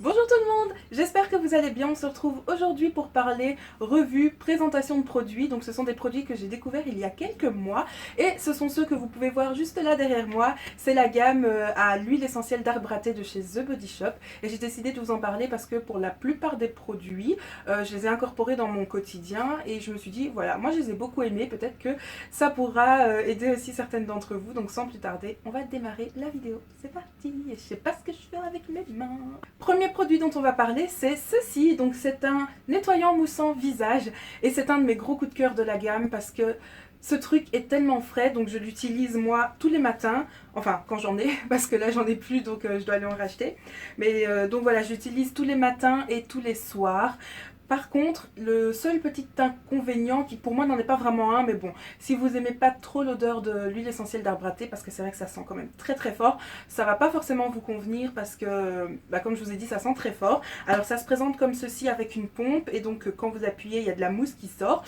Bonjour tout le monde, j'espère que vous allez bien. On se retrouve aujourd'hui pour parler revue, présentation de produits. Donc ce sont des produits que j'ai découverts il y a quelques mois et ce sont ceux que vous pouvez voir juste là derrière moi. C'est la gamme à l'huile essentielle d'arbre à thé de chez The Body Shop et j'ai décidé de vous en parler parce que pour la plupart des produits, je les ai incorporés dans mon quotidien et je me suis dit voilà, moi je les ai beaucoup aimés, peut-être que ça pourra aider aussi certaines d'entre vous. Donc sans plus tarder, on va démarrer la vidéo. C'est parti et je sais pas ce que je fais avec mes mains. Premier produit dont on va parler, c'est ceci. Donc c'est un nettoyant moussant visage et c'est un de mes gros coups de cœur de la gamme parce que ce truc est tellement frais, donc je l'utilise moi tous les matins, enfin quand j'en ai, parce que là j'en ai plus donc je dois aller en racheter. Mais donc voilà, j'utilise tous les matins et tous les soirs. Par contre, le seul petit inconvénient, qui pour moi n'en est pas vraiment un, mais bon, si vous aimez pas trop l'odeur de l'huile essentielle d'arbre à thé, parce que c'est vrai que ça sent quand même très très fort, ça va pas forcément vous convenir parce que, comme je vous ai dit, ça sent très fort. Alors ça se présente comme ceci avec une pompe, et donc quand vous appuyez, il y a de la mousse qui sort.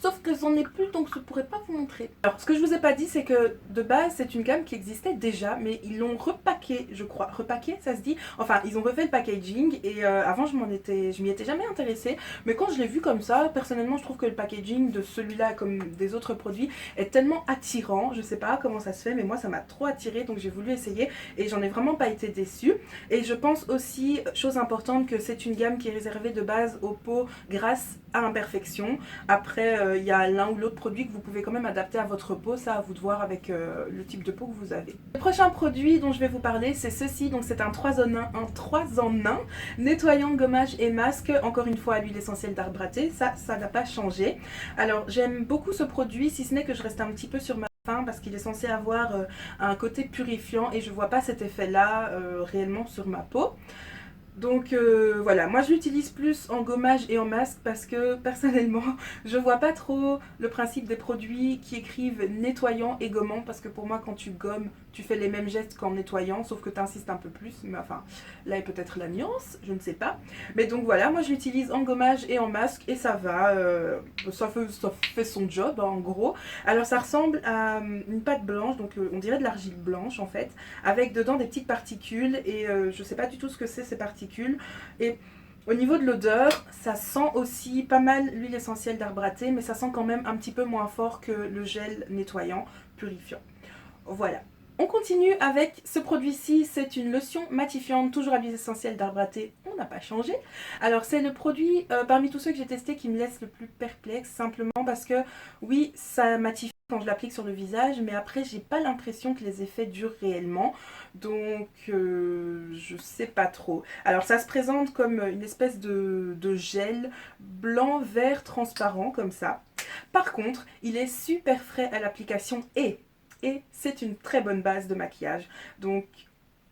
Sauf que j'en ai plus, donc je pourrais pas vous montrer. Alors ce que je vous ai pas dit, c'est que de base, c'est une gamme qui existait déjà, mais ils l'ont repaqué, je crois. Repaqué, ça se dit? Enfin, ils ont refait le packaging, et avant je m'y étais jamais intéressée. Mais quand je l'ai vu comme ça, personnellement je trouve que le packaging de celui-là comme des autres produits est tellement attirant. Je sais pas comment ça se fait mais moi ça m'a trop attiré, donc j'ai voulu essayer et j'en ai vraiment pas été déçue. Et je pense aussi, chose importante, que c'est une gamme qui est réservée de base aux peaux grasses à imperfection. Après il y a l'un ou l'autre produit que vous pouvez quand même adapter à votre peau, ça à vous de voir avec le type de peau que vous avez. Le prochain produit dont je vais vous parler, c'est ceci. Donc c'est un 3 en 1, nettoyant, gommage et masque, encore une fois à l'huile essentielle d'arbre à thé. Ça n'a pas changé. Alors j'aime beaucoup ce produit, si ce n'est que je reste un petit peu sur ma faim parce qu'il est censé avoir un côté purifiant et je vois pas cet effet là réellement sur ma peau. Donc voilà, moi je l'utilise plus en gommage et en masque parce que personnellement je vois pas trop le principe des produits qui écrivent nettoyant et gommant, parce que pour moi quand tu gommes tu fais les mêmes gestes qu'en nettoyant, sauf que tu insistes un peu plus, mais enfin là est peut-être la nuance, je ne sais pas. Mais donc voilà, moi je l'utilise en gommage et en masque et ça va, ça fait son job en gros. Alors ça ressemble à une pâte blanche, donc on dirait de l'argile blanche en fait, avec dedans des petites particules et je sais pas du tout ce que c'est ces particules. Et au niveau de l'odeur, ça sent aussi pas mal l'huile essentielle d'arbre à thé, mais ça sent quand même un petit peu moins fort que le gel nettoyant purifiant. Voilà. On continue avec ce produit-ci, c'est une lotion matifiante, toujours à l'huile essentielle d'arbre à thé, on n'a pas changé. Alors c'est le produit parmi tous ceux que j'ai testé qui me laisse le plus perplexe, simplement parce que oui, ça matifie quand je l'applique sur le visage, mais après j'ai pas l'impression que les effets durent réellement, donc je sais pas trop. Alors ça se présente comme une espèce de gel blanc vert transparent comme ça. Par contre, il est super frais à l'application et c'est une très bonne base de maquillage. Donc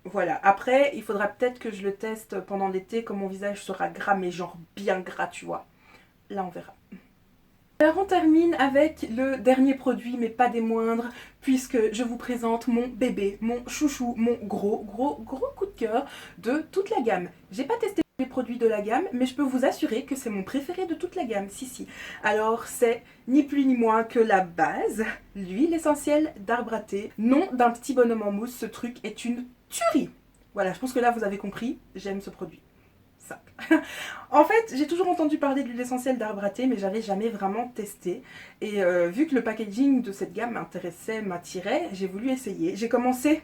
voilà, après il faudra peut-être que je le teste pendant l'été quand mon visage sera gras, mais genre bien gras, tu vois. Là on verra. Alors on termine avec le dernier produit, mais pas des moindres, puisque je vous présente mon bébé, mon chouchou, mon gros coup de cœur de toute la gamme. J'ai pas testé les produits de la gamme, mais je peux vous assurer que c'est mon préféré de toute la gamme, si. Alors c'est ni plus ni moins que la base, l'huile essentielle d'arbre à thé. Nom d'un petit bonhomme en mousse, ce truc est une tuerie. Voilà, je pense que là vous avez compris, j'aime ce produit. Simple. En fait, j'ai toujours entendu parler de l'huile essentielle d'arbre à thé, mais j'avais jamais vraiment testé. Et vu que le packaging de cette gamme m'intéressait, m'attirait, j'ai voulu essayer. J'ai commencé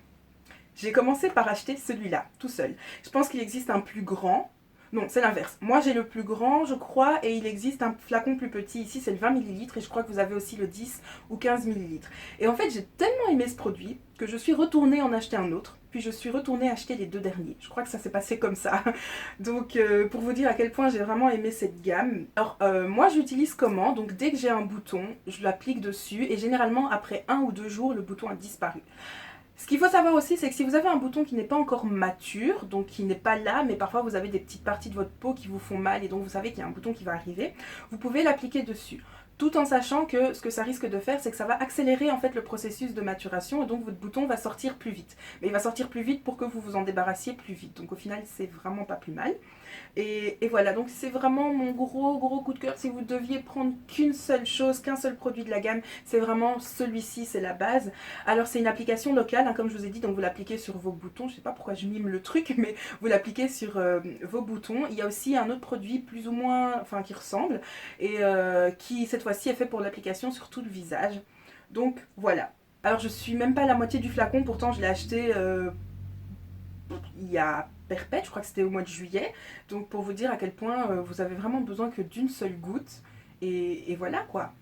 par acheter celui-là, tout seul. Je pense qu'il existe un plus grand. Non, c'est l'inverse. Moi, j'ai le plus grand, je crois, et il existe un flacon plus petit. Ici, c'est le 20 ml, et je crois que vous avez aussi le 10 ou 15 ml. Et en fait, j'ai tellement aimé ce produit que je suis retournée en acheter un autre, puis je suis retournée acheter les deux derniers. Je crois que ça s'est passé comme ça. Donc, pour vous dire à quel point j'ai vraiment aimé cette gamme. Alors, moi, j'utilise comment? Donc, dès que j'ai un bouton, je l'applique dessus, et généralement, après 1 ou 2 jours, le bouton a disparu. Ce qu'il faut savoir aussi, c'est que si vous avez un bouton qui n'est pas encore mature, donc qui n'est pas là, mais parfois vous avez des petites parties de votre peau qui vous font mal et donc vous savez qu'il y a un bouton qui va arriver, vous pouvez l'appliquer dessus. tout en sachant que ce que ça risque de faire, c'est que ça va accélérer en fait le processus de maturation et donc votre bouton va sortir plus vite. Mais il va sortir plus vite pour que vous vous en débarrassiez plus vite. Donc au final, c'est vraiment pas plus mal. Et voilà, donc c'est vraiment mon gros coup de cœur. Si vous deviez prendre qu'une seule chose, qu'un seul produit de la gamme, c'est vraiment celui-ci, c'est la base. Alors c'est une application locale, hein, comme je vous ai dit, donc vous l'appliquez sur vos boutons. Je sais pas pourquoi je mime le truc, mais vous l'appliquez sur vos boutons. Il y a aussi un autre produit plus ou moins, enfin qui ressemble, et qui cette fois-ci est fait pour l'application sur tout le visage. Donc voilà. Alors je suis même pas à la moitié du flacon, pourtant je l'ai acheté il y a perpète, je crois que c'était au mois de juillet. Donc pour vous dire à quel point vous avez vraiment besoin que d'une seule goutte. Et voilà quoi.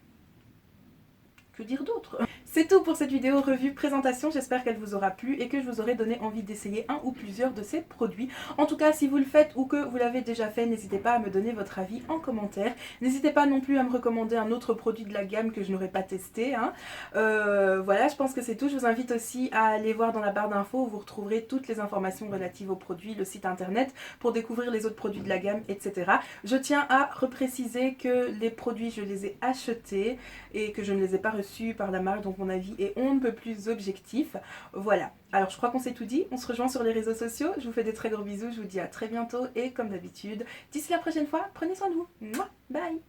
Que dire d'autre? C'est tout pour cette vidéo revue présentation, j'espère qu'elle vous aura plu et que je vous aurai donné envie d'essayer un ou plusieurs de ces produits. En tout cas, si vous le faites ou que vous l'avez déjà fait, n'hésitez pas à me donner votre avis en commentaire. N'hésitez pas non plus à me recommander un autre produit de la gamme que je n'aurais pas testé, hein. Voilà, je pense que c'est tout. Je vous invite aussi à aller voir dans la barre d'infos où vous retrouverez toutes les informations relatives aux produits, le site internet pour découvrir les autres produits de la gamme, etc. Je tiens à repréciser que les produits, je les ai achetés et que je ne les ai pas reçus par la marque, donc mon avis est on ne peut plus objectif. Voilà, alors je crois qu'on s'est tout dit, on se rejoint sur les réseaux sociaux, je vous fais des très gros bisous, je vous dis à très bientôt et comme d'habitude, d'ici la prochaine fois, prenez soin de vous. Mouah, bye.